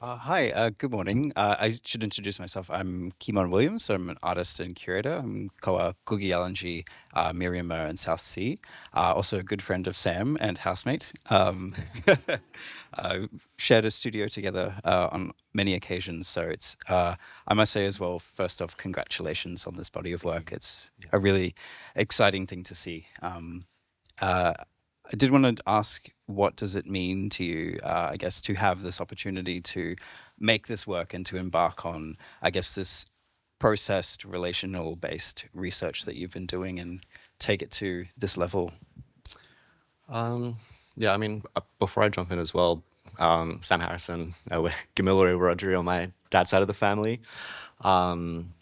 Hi, good morning. I should introduce myself. I'm Kimon Williams. So I'm an artist and curator. I'm Koa Kugi Yalanji, Miriama and South Sea. Also a good friend of Sam and housemate. Shared a studio together on many occasions. So I must say as well, first off, congratulations on this body of Thank you. work. It's Yeah. a really exciting thing to see. Uh, I did want to ask, what does it mean to you, I guess, to have this opportunity to make this work and to embark on, I guess, this processed, relational based research that you've been doing and take it to this level? Um, yeah, before I jump in as well, Sam Harrison, we're Gamilore Wiradjuri on my dad's side of the family. And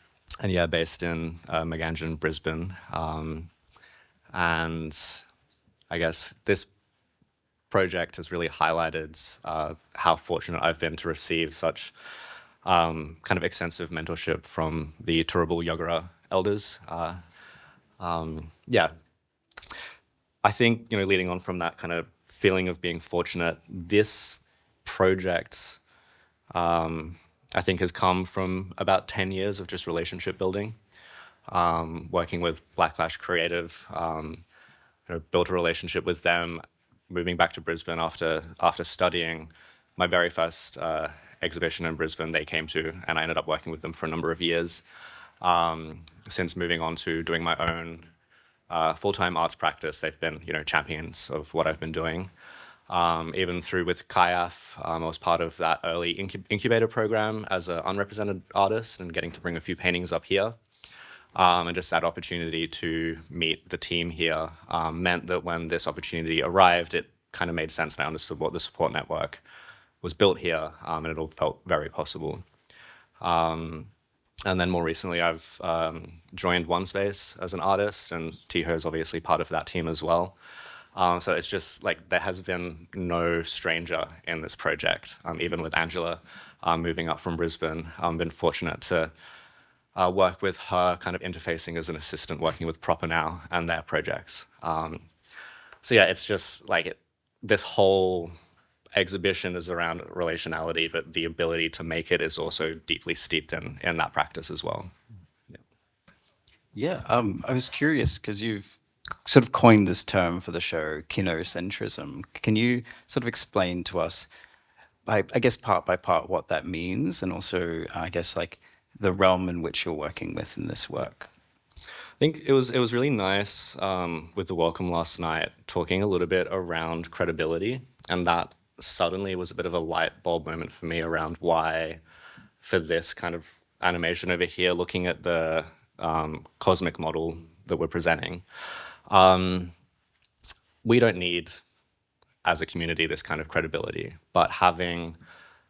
yeah, based in Meganjin, Brisbane. And I guess this project has really highlighted how fortunate I've been to receive such kind of extensive mentorship from the Turrbal Yagara elders. Yeah, I think, leading on from that kind of feeling of being fortunate, this project, I think, has come from about 10 years of just relationship building, working with Blacklash Creative, built a relationship with them, moving back to Brisbane after studying. My very first exhibition in Brisbane, they came to, and I ended up working with them for a number of years. Since moving on to doing my own full-time arts practice, they've been, champions of what I've been doing. Even through with KIAF, I was part of that early incubator program as an unrepresented artist and getting to bring a few paintings up here. And just that opportunity to meet the team here meant that when this opportunity arrived, it kind of made sense and I understood what the support network was built here, and it all felt very possible. And then more recently, I've joined One Space as an artist, and Tiho is obviously part of that team as well. So it's just like there has been no stranger in this project. Even with Angela moving up from Brisbane, I've been fortunate to work with her, kind of interfacing as an assistant, working with Proper Now and their projects. So yeah, it's just like this whole exhibition is around relationality, but the ability to make it is also deeply steeped in that practice as well. Yeah, I was curious because you've sort of coined this term for the show, kinocentrism. Can you sort of explain to us, I guess, part by part, what that means, and also, I guess, like the realm in which you're working with in this work? I think it was really nice with the welcome last night, talking a little bit around credibility, and that suddenly was a bit of a light bulb moment for me around why, for this kind of animation over here, looking at the cosmic model that we're presenting, we don't need, as a community, this kind of credibility, but having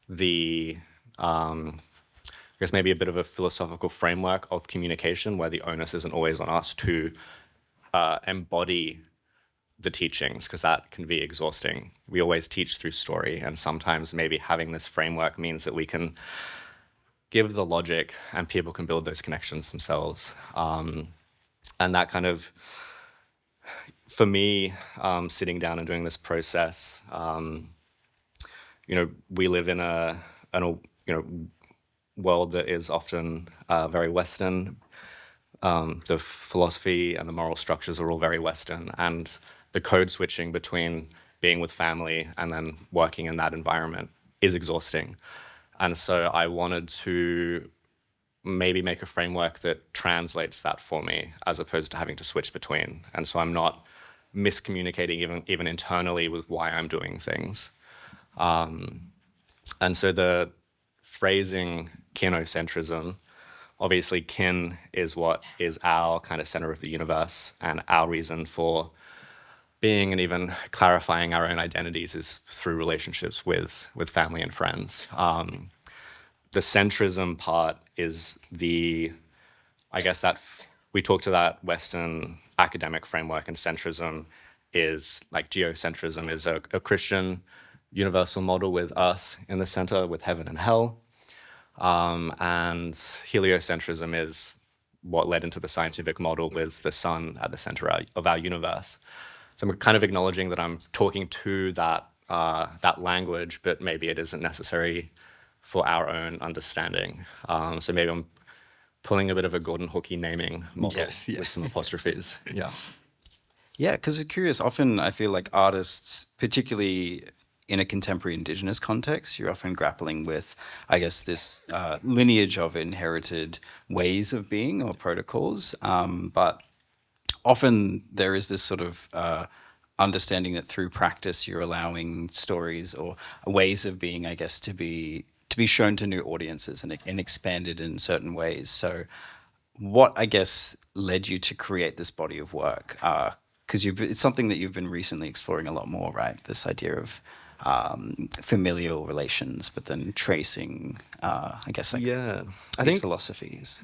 the I guess maybe a bit of a philosophical framework of communication where the onus isn't always on us to embody the teachings, because that can be exhausting. We always teach through story, and sometimes maybe having this framework means that we can give the logic and people can build those connections themselves. And that kind of, for me, sitting down and doing this process, we live in a world that is often very Western. The philosophy and the moral structures are all very Western, and the code switching between being with family and then working in that environment is exhausting. And so I wanted to maybe make a framework that translates that for me as opposed to having to switch between. And so I'm not miscommunicating even internally with why I'm doing things. And so the phrasing kinocentrism, obviously kin is what is our kind of center of the universe, and our reason for being and even clarifying our own identities is through relationships with family and friends. The centrism part is I guess that we talk to that Western academic framework, and centrism is like geocentrism is a Christian universal model with Earth in the center, with heaven and hell. And heliocentrism is what led into the scientific model with the sun at the center of our universe. So I'm kind of acknowledging that I'm talking to that language, but maybe it isn't necessary for our own understanding. So maybe I'm pulling a bit of a Gordon Hookie naming model Yes, yeah. with some apostrophes. Yeah. Yeah, because it's curious. Often I feel like artists, particularly in a contemporary Indigenous context, you're often grappling with, I guess, this lineage of inherited ways of being or protocols. But often there is this sort of understanding that through practice you're allowing stories or ways of being, I guess, to be shown to new audiences and expanded in certain ways. So what, I guess, led you to create this body of work? Because it's something that you've been recently exploring a lot more, right? This idea of familial relations, but then tracing, I guess, like Yeah. I these think, philosophies.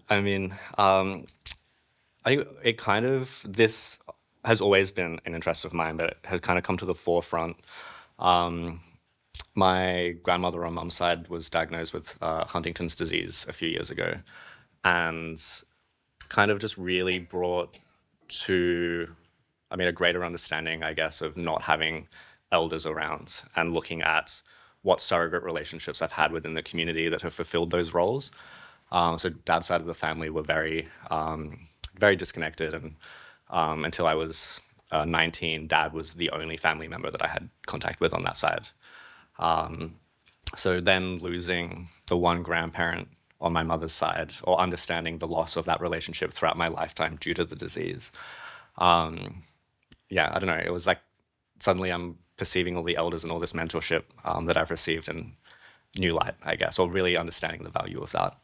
I mean, I think it kind of, this has always been an interest of mine, but it has kind of come to the forefront. My grandmother on mum's side was diagnosed with Huntington's disease a few years ago, and kind of just really brought to, I mean, a greater understanding, I guess, of not having elders around and looking at what surrogate relationships I've had within the community that have fulfilled those roles. So dad's side of the family were very disconnected, and until I was 19, dad was the only family member that I had contact with on that side. So then losing the one grandparent on my mother's side, or understanding the loss of that relationship throughout my lifetime due to the disease. Yeah, I don't know. It was like suddenly I'm perceiving all the elders and all this mentorship that I've received in new light, I guess, or really understanding the value of that.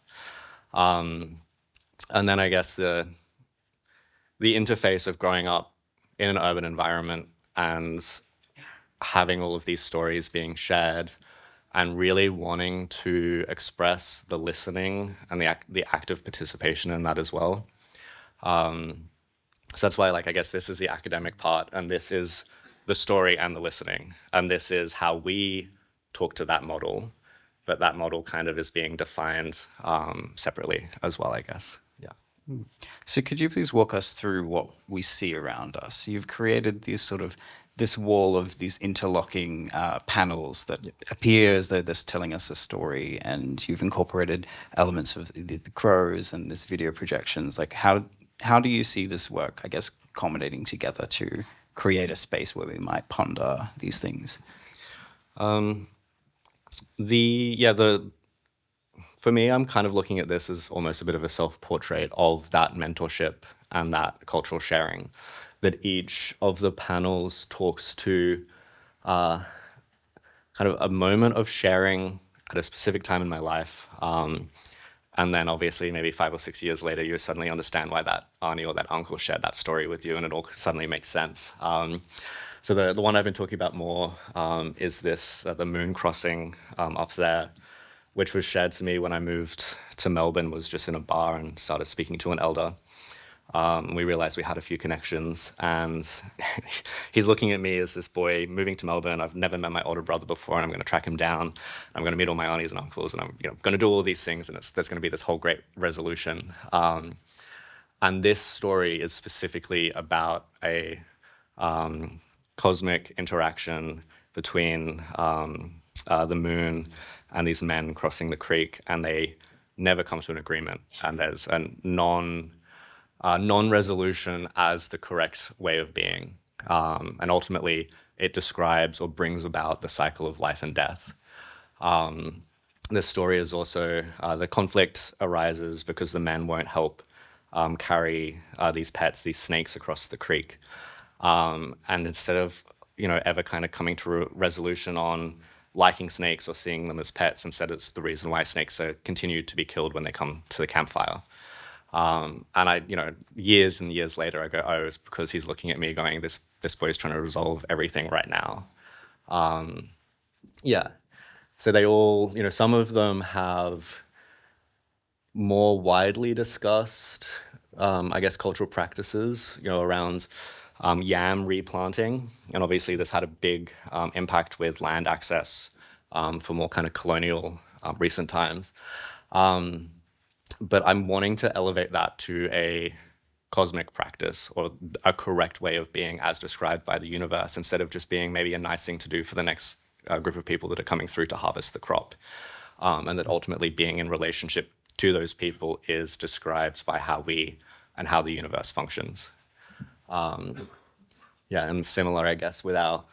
And then I guess the interface of growing up in an urban environment and having all of these stories being shared and really wanting to express the listening and the active participation in that as well. So that's why, like, I guess this is the academic part, and this is the story and the listening, and this is how we talk to that model, but that model kind of is being defined separately as well, I guess. Yeah. So could you please walk us through what we see around us? You've created this wall of these interlocking panels that appear as though they're telling us a story, and you've incorporated elements of the crows and this video projections. Like how do you see this work, I guess, culminating together to create a space where we might ponder these things? For me, I'm kind of looking at this as almost a bit of a self-portrait of that mentorship and that cultural sharing, that each of the panels talks to kind of a moment of sharing at a specific time in my life. And then obviously maybe 5 or 6 years later, you suddenly understand why that auntie or that uncle shared that story with you, and it all suddenly makes sense. So the one I've been talking about more is this, the moon crossing up there, which was shared to me when I moved to Melbourne, was just in a bar and started speaking to an elder. We realized we had a few connections, and he's looking at me as this boy moving to Melbourne. I've never met my older brother before, and I'm going to track him down. I'm going to meet all my aunties and uncles, and I'm going to do all these things, and there's going to be this whole great resolution. And this story is specifically about a cosmic interaction between the moon and these men crossing the creek, and they never come to an agreement. And there's a non-resolution as the correct way of being. And ultimately, it describes or brings about the cycle of life and death. This story is also, the conflict arises because the men won't help carry these pets, these snakes, across the creek. And instead of, ever kind of coming to a resolution on liking snakes or seeing them as pets, instead it's the reason why snakes are continued to be killed when they come to the campfire. And I, years and years later, I go, oh, it's because he's looking at me going, this boy's trying to resolve everything right now. Yeah. So they all, some of them have more widely discussed, I guess, cultural practices, around yam replanting. And obviously this had a big impact with land access for more kind of colonial recent times. But I'm wanting to elevate that to a cosmic practice, or a correct way of being as described by the universe, instead of just being maybe a nice thing to do for the next group of people that are coming through to harvest the crop, and that ultimately being in relationship to those people is described by how the universe functions. Yeah, and similar, I guess, with our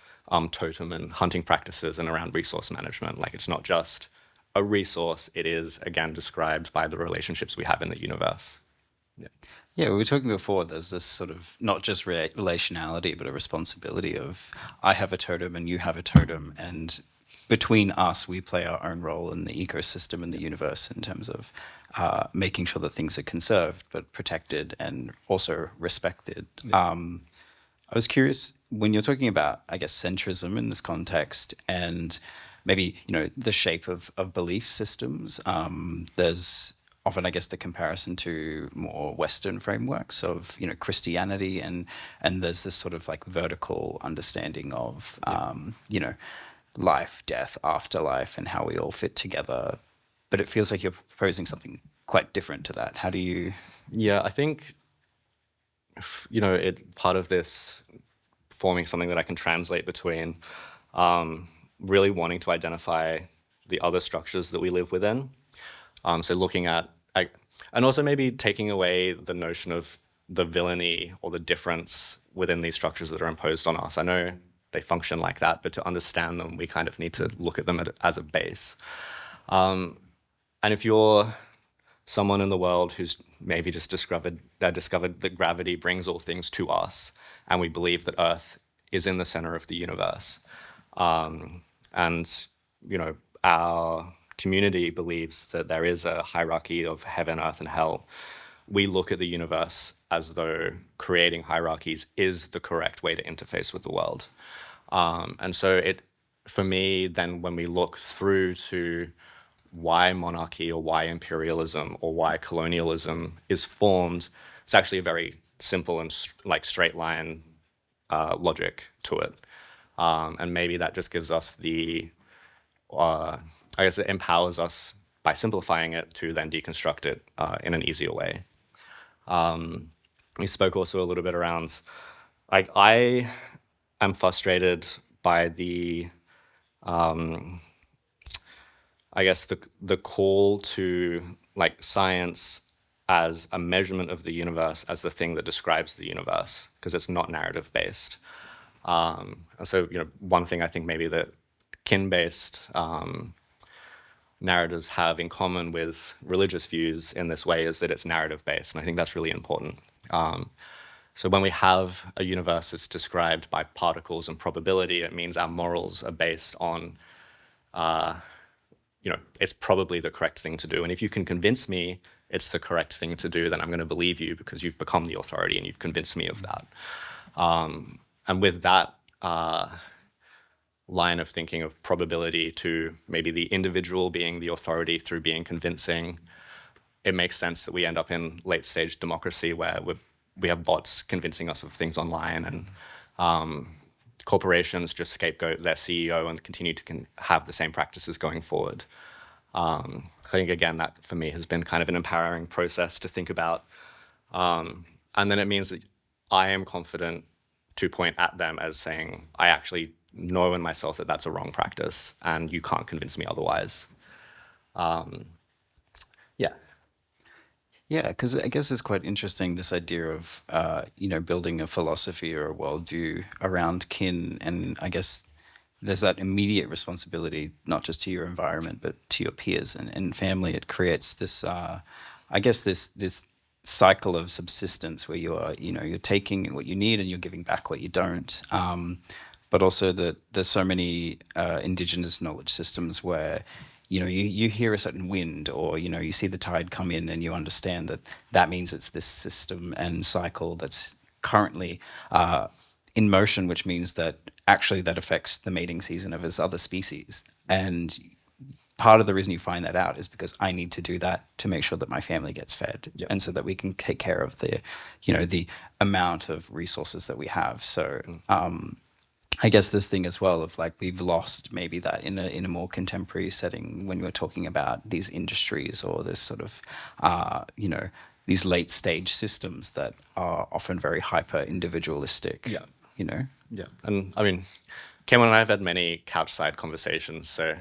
totem and hunting practices and around resource management. Like, it's not just a resource, it is, again, described by the relationships we have in the universe. Yeah. Yeah, we were talking before, there's this sort of not just relationality, but a responsibility of I have a totem and you have a totem, and between us, we play our own role in the ecosystem and the universe in terms of making sure that things are conserved, but protected and also respected. I was curious when you're talking about, I guess, centrism in this context, and maybe the shape of belief systems. There's often, I guess, the comparison to more Western frameworks of Christianity, and there's this sort of like vertical understanding of life, death, afterlife, and how we all fit together. But it feels like you're proposing something quite different to that. How do you? Yeah, I think it part of this forming something that I can translate between really wanting to identify the other structures that we live within. So looking at, and also maybe taking away the notion of the villainy or the difference within these structures that are imposed on us. I know they function like that, but to understand them, we kind of need to look at them as a base. And if you're someone in the world who's maybe just discovered that gravity brings all things to us, and we believe that Earth is in the center of the universe, and our community believes that there is a hierarchy of heaven, earth, and hell. We look at the universe as though creating hierarchies is the correct way to interface with the world. And so for me, then when we look through to why monarchy or why imperialism or why colonialism is formed, it's actually a very simple and straight line logic to it. And maybe that just gives us I guess it empowers us by simplifying it to then deconstruct it in an easier way. We spoke also a little bit around, I am frustrated by I guess the call to science as a measurement of the universe as the thing that describes the universe, because it's not narrative based. And so one thing I think maybe that kin-based narratives have in common with religious views in this way is that it's narrative based, and I think that's really important. So when we have a universe that's described by particles and probability, it means our morals are based on it's probably the correct thing to do. And if you can convince me it's the correct thing to do, then I'm going to believe you because you've become the authority and you've convinced me of that. And with that line of thinking of probability to maybe the individual being the authority through being convincing, it makes sense that we end up in late stage democracy where we have bots convincing us of things online, and corporations just scapegoat their CEO and continue to have the same practices going forward. I think, again, that for me has been kind of an empowering process to think about. And then it means that I am confident to point at them as saying, I actually know in myself that that's a wrong practice and you can't convince me otherwise. Yeah. Yeah, because I guess it's quite interesting, this idea of building a philosophy or a worldview around kin, and I guess there's that immediate responsibility not just to your environment but to your peers and family. It creates this, I guess, this cycle of subsistence where you're taking what you need and you're giving back what you don't. But also that there's so many indigenous knowledge systems where you hear a certain wind, or you see the tide come in and you understand that means it's this system and cycle that's currently in motion, which means that actually that affects the mating season of this other species. And part of the reason you find that out is because I need to do that to make sure that my family gets fed. Yep. And so that we can take care of the amount of resources that we have. So I guess this thing as well of we've lost maybe that in a more contemporary setting when we're talking about these industries or this sort of these late stage systems that are often very hyper individualistic. Yeah. Yeah. And I mean, Cameron and I have had many couch-side conversations, so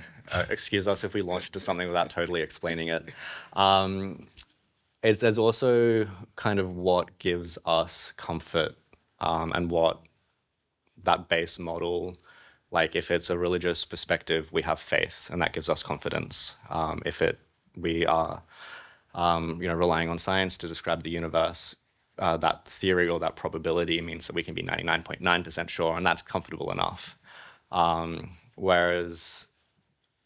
excuse us if we launch into something without totally explaining it. There's also kind of what gives us comfort, and what that base model, like if it's a religious perspective, we have faith, and that gives us confidence. We are relying on science to describe the universe, that theory or that probability means that we can be 99.9% sure, and that's comfortable enough. Whereas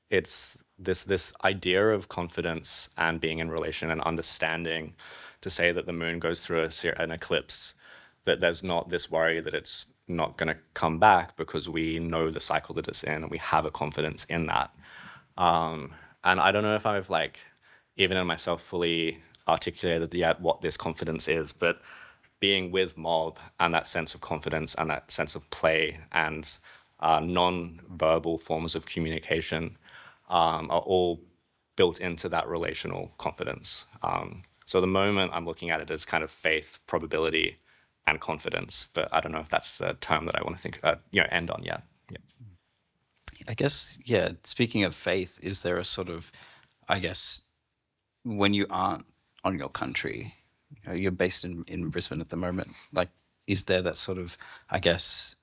it's this idea of confidence and being in relation and understanding to say that the moon goes through an eclipse, that there's not this worry that it's not going to come back because we know the cycle that it's in and we have a confidence in that. And I don't know if I've even in myself fully articulated yet what this confidence is, but being with Mob and that sense of confidence and that sense of play and non-verbal forms of communication are all built into that relational confidence. So the moment I'm looking at it as kind of faith, probability, and confidence, but I don't know if that's the term that I want to end on yet. Yeah. I guess, yeah, speaking of faith, is there a sort of, I guess, when you aren't on your country, you're based in Brisbane at the moment, is there that sort of, I guess,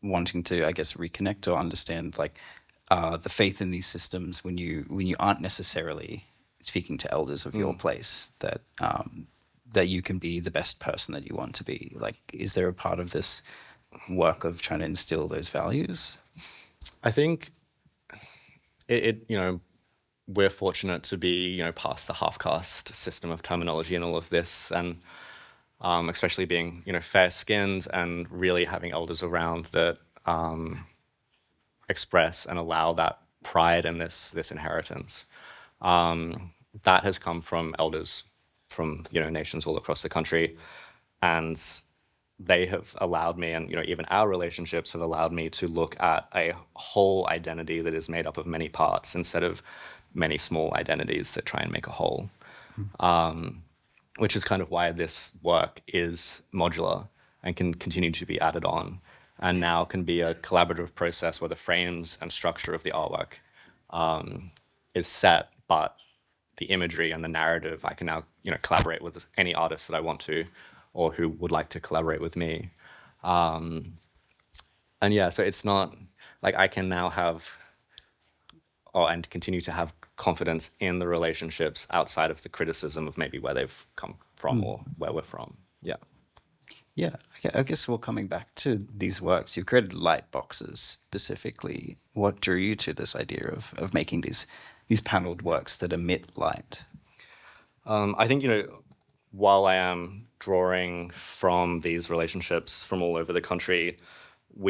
wanting to, I guess, reconnect or understand the faith in these systems when you aren't necessarily speaking to elders of your place, that you can be the best person that you want to be? Is there a part of this work of trying to instill those values? I think we're fortunate to be, past the half-caste system of terminology and all of this, and especially being, fair-skinned and really having elders around that express and allow that pride in this inheritance. That has come from elders from, nations all across the country, and they have allowed me, and even our relationships have allowed me to look at a whole identity that is made up of many parts instead of many small identities that try and make a whole. Which is kind of why this work is modular and can continue to be added on, and now can be a collaborative process where the frames and structure of the artwork is set, but the imagery and the narrative, I can now collaborate with any artist that I want to, or who would like to collaborate with me. And yeah, so it's not I can now have, and continue to have confidence in the relationships outside of the criticism of maybe where they've come from or where we're from. Yeah. Yeah, I guess we're coming back to these works. You've created light boxes specifically. What drew you to this idea of making these paneled works that emit light? I think, while I am drawing from these relationships from all over the country,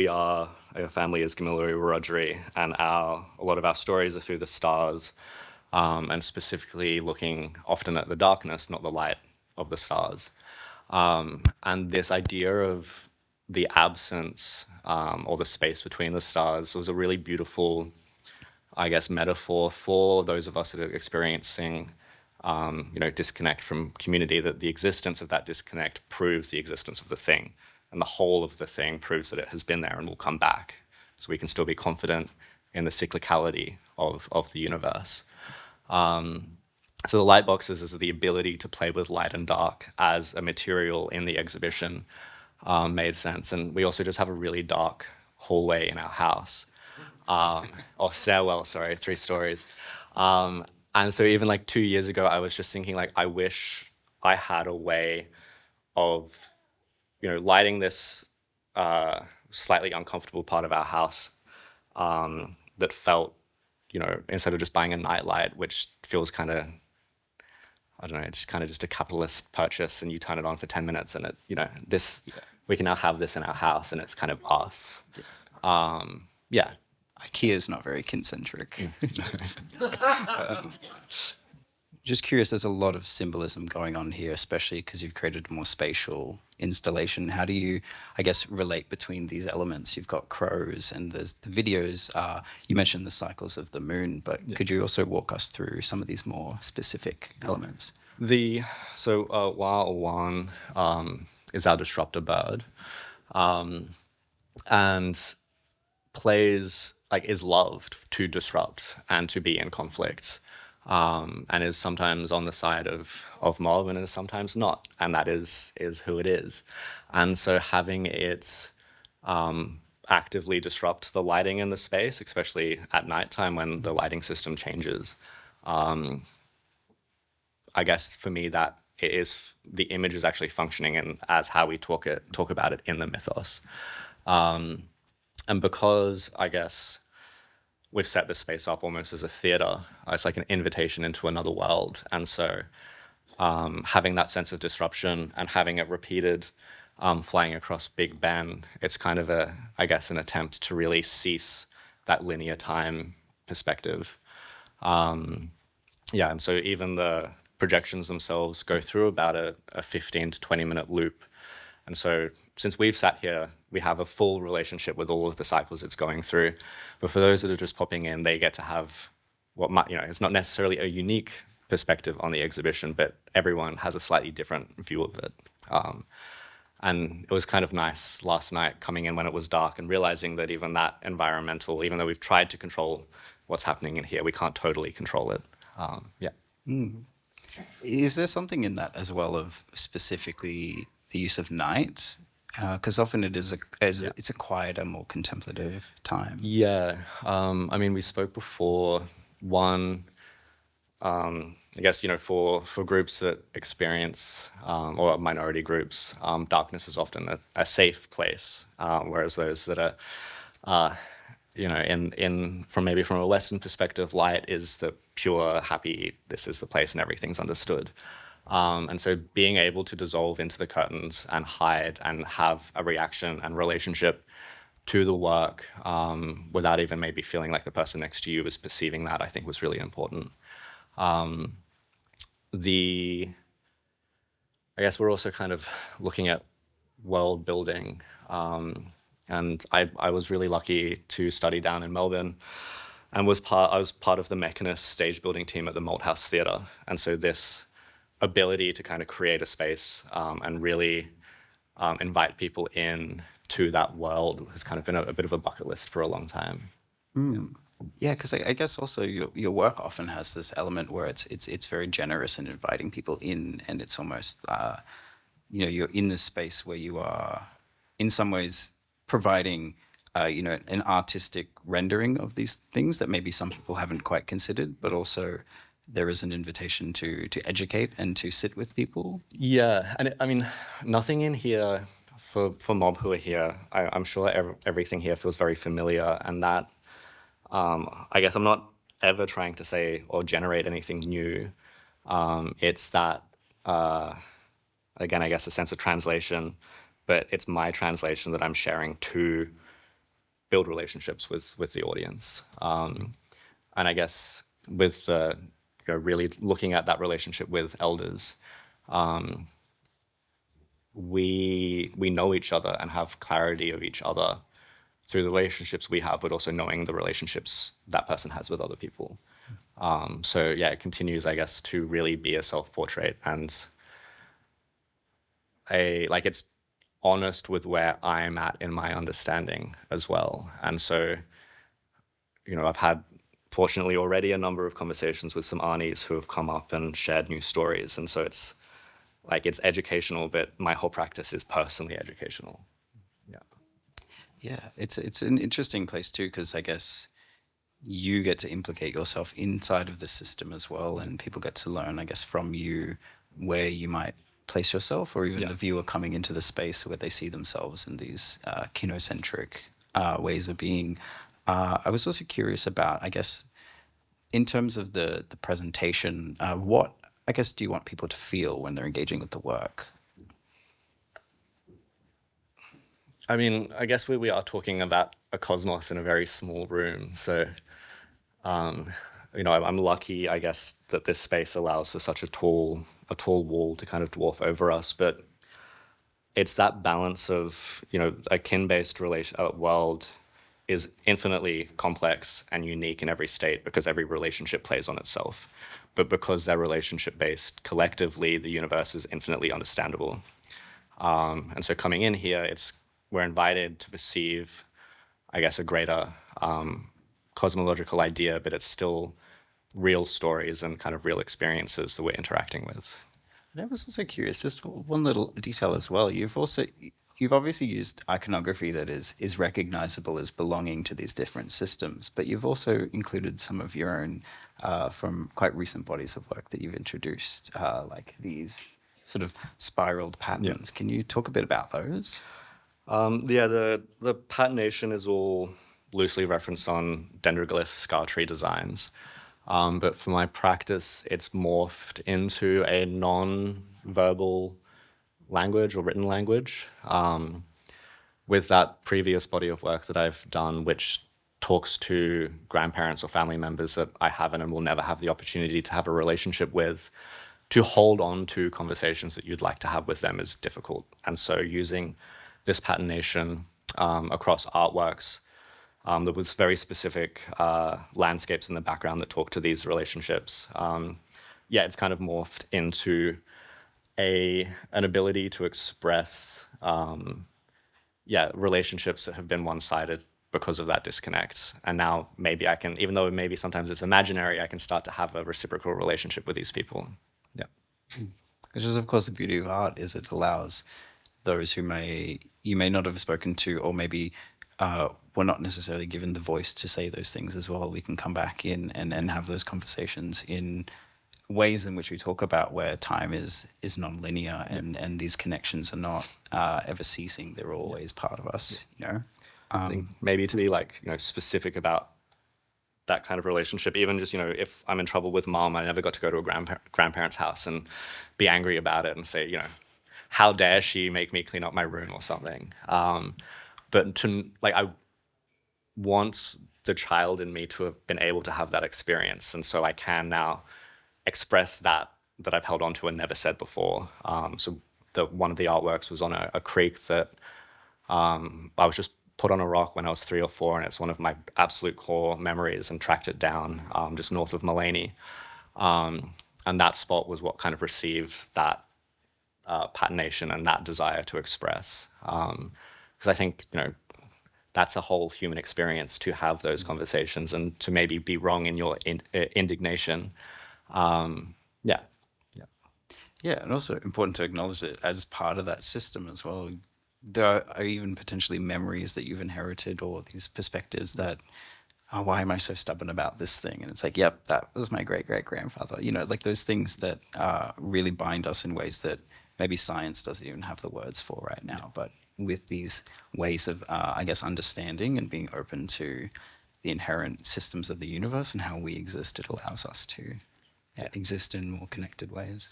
our family is Gamilaroi Wiradjuri, and a lot of our stories are through the stars, and specifically looking often at the darkness, not the light of the stars. And this idea of the absence, or the space between the stars, was a really beautiful, I guess, metaphor for those of us that are experiencing disconnect from community, that the existence of that disconnect proves the existence of the thing, and the whole of the thing proves that it has been there and will come back. So we can still be confident in the cyclicality of the universe. So the light boxes is the ability to play with light and dark as a material in the exhibition made sense. And we also just have a really dark hallway in our house, or stairwell, sorry, 3 stories. And so even 2 years ago, I was just thinking I wish I had a way of, lighting this slightly uncomfortable part of our house that felt, instead of just buying a nightlight, which feels kind of, I don't know, it's kind of just a capitalist purchase and you turn it on for 10 minutes and we can now have this in our house and it's kind of us. Yeah. IKEA is not very kincentric. Just curious, there's a lot of symbolism going on here, especially because you've created a more spatial installation. How do you, I guess, relate between these elements? You've got crows and there's the videos. You mentioned the cycles of the moon, but could you also walk us through some of these more specific elements? Wa'awan is our disruptor bird. And is loved to disrupt and to be in conflict, and is sometimes on the side of mob and is sometimes not, and that is who it is. And so having it actively disrupt the lighting in the space, especially at nighttime when the lighting system changes, I guess for me that it is the image is actually functioning and as how we talk about it in the mythos. And because I guess we've set this space up almost as a theater, it's like an invitation into another world. And so having that sense of disruption and having it repeated, flying across Big Ben, it's kind of I guess, an attempt to really cease that linear time perspective. Yeah, and so even the projections themselves go through about a 15 to 20-minute loop. And so since we've sat here, we have a full relationship with all of the cycles it's going through. But for those that are just popping in, they get to have what might, it's not necessarily a unique perspective on the exhibition, but everyone has a slightly different view of it. And it was kind of nice last night coming in when it was dark and realizing that even that environmental, even though we've tried to control what's happening in here, we can't totally control it. Yeah. Is there something in that as well of specifically the use of night? Because often it is it's a quieter, more contemplative time. Yeah. I mean, we spoke before. One, I guess, for groups that experience, or minority groups, darkness is often a safe place, whereas those that are, from a Western perspective, light is the pure, happy, this is the place and everything's understood. And so being able to dissolve into the curtains and hide and have a reaction and relationship to the work, without even maybe feeling like the person next to you is perceiving that, I think was really important. I guess we're also kind of looking at world building. And I was really lucky to study down in Melbourne and I was part of the Mechanist stage building team at the Malthouse Theatre. And so this ability to kind of create a space and really invite people in to that world has kind of been a bit of a bucket list for a long time. Yeah, because I guess also your work often has this element where it's very generous in inviting people in, and it's almost you're in this space where you are in some ways providing an artistic rendering of these things that maybe some people haven't quite considered, but also there is an invitation to educate and to sit with people. Yeah, and I mean, nothing in here for mob who are here, I'm sure everything here feels very familiar, and that I guess I'm not ever trying to say or generate anything new. It's that, again, I guess a sense of translation, but it's my translation that I'm sharing to build relationships with the audience. And I guess with really looking at that relationship with elders, we know each other and have clarity of each other through the relationships we have, but also knowing the relationships that person has with other people. So yeah, it continues, I guess, to really be a self-portrait and it's honest with where I'm at in my understanding as well. And so, I've had, fortunately, already a number of conversations with some Arnies who have come up and shared new stories. And so it's educational, but my whole practice is personally educational. Yeah, it's an interesting place too, because I guess you get to implicate yourself inside of the system as well, and people get to learn, I guess, from you where you might place yourself, or even the viewer coming into the space where they see themselves in these kinocentric ways of being. I was also curious about, I guess, in terms of the presentation, what, I guess, do you want people to feel when they're engaging with the work? I mean, I guess we are talking about a cosmos in a very small room. So, I'm lucky, I guess, that this space allows for such a tall wall to kind of dwarf over us. But it's that balance of, a kin-based world is infinitely complex and unique in every state because every relationship plays on itself. But because they're relationship-based, collectively, the universe is infinitely understandable. And so coming in here, we're invited to perceive I guess, a greater cosmological idea, but it's still real stories and kind of real experiences that we're interacting with. And I was also curious, just one little detail as well. You've obviously used iconography that is recognizable as belonging to these different systems, but you've also included some of your own from quite recent bodies of work that you've introduced, like these sort of spiraled patterns. Can you talk a bit about those? Yeah, the patination is all loosely referenced on dendroglyph scar tree designs. But for my practice, it's morphed into a non-verbal language or written language. With that previous body of work that I've done, which talks to grandparents or family members that I haven't and will never have the opportunity to have a relationship with, to hold on to conversations that you'd like to have with them is difficult. And so using this patination across artworks, there was very specific landscapes in the background that talk to these relationships. Yeah, it's kind of morphed into an ability to express relationships that have been one-sided because of that disconnect. And now maybe I can, even though maybe sometimes it's imaginary, I can start to have a reciprocal relationship with these people. Yeah. Which is, of course, the beauty of art is it allows those who you may not have spoken to, or maybe were not necessarily given the voice to say those things as well. We can come back in and have those conversations in ways in which we talk about where time is non-linear, and these connections are not ever ceasing. They're always part of us, you know. I think maybe to be like, specific about that kind of relationship, even just, if I'm in trouble with mom, I never got to go to a grandparent's house and be angry about it and say, how dare she make me clean up my room or something. But I want the child in me to have been able to have that experience. And so I can now express that I've held on to and never said before. So one of the artworks was on a creek that I was just put on a rock when I was 3 or 4, and it's one of my absolute core memories, and tracked it down just north of Mullaney. And that spot was what kind of received that patination and that desire to express. Because I think, that's a whole human experience, to have those conversations and to maybe be wrong in your indignation. Yeah. Yeah, and also important to acknowledge it as part of that system as well. There are even potentially memories that you've inherited, or these perspectives that, oh, why am I so stubborn about this thing? And it's like, yep, that was my great-great-grandfather. Like those things that really bind us in ways that maybe science doesn't even have the words for right now. But with these ways of, I guess, understanding and being open to the inherent systems of the universe and how we exist, it allows us to exist in more connected ways.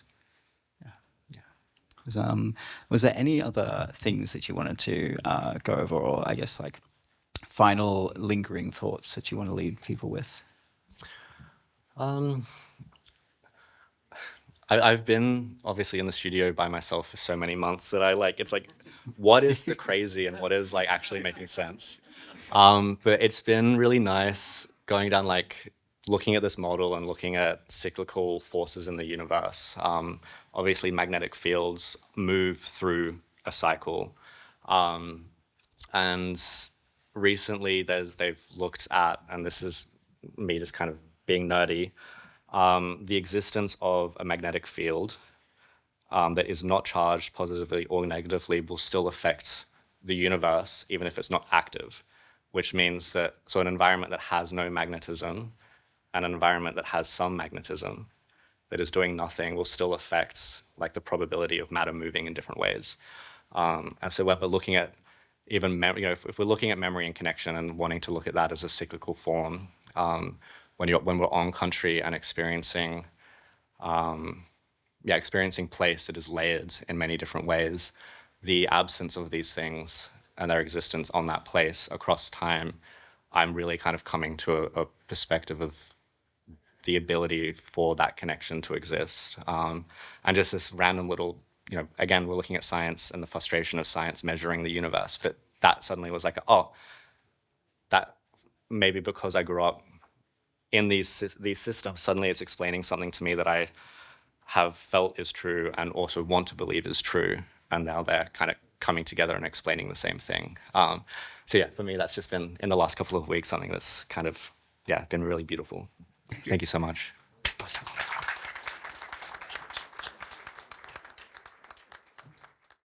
Was there any other things that you wanted to go over, or I guess like final lingering thoughts that you want to leave people with? I've been obviously in the studio by myself for so many months that it's like, what is the crazy and what is like actually making sense? But it's been really nice going down, looking at this model and looking at cyclical forces in the universe. Obviously, magnetic fields move through a cycle. And recently they've looked at, and this is me just kind of being nerdy, the existence of a magnetic field that is not charged positively or negatively will still affect the universe, even if it's not active, which means that, so an environment that has no magnetism and an environment that has some magnetism that is doing nothing will still affect the probability of matter moving in different ways. And so when we're looking at even, if we're looking at memory and connection and wanting to look at that as a cyclical form, when we're on country and experiencing place that is layered in many different ways, the absence of these things and their existence on that place across time, I'm really kind of coming to a perspective of the ability for that connection to exist. And just this random little, again, we're looking at science and the frustration of science measuring the universe, but that suddenly was like, oh, that maybe because I grew up in these systems, suddenly it's explaining something to me that I have felt is true and also want to believe is true. And now they're kind of coming together and explaining the same thing. So yeah, for me, that's just been in the last couple of weeks something that's kind of, yeah, been really beautiful. Thank you so much.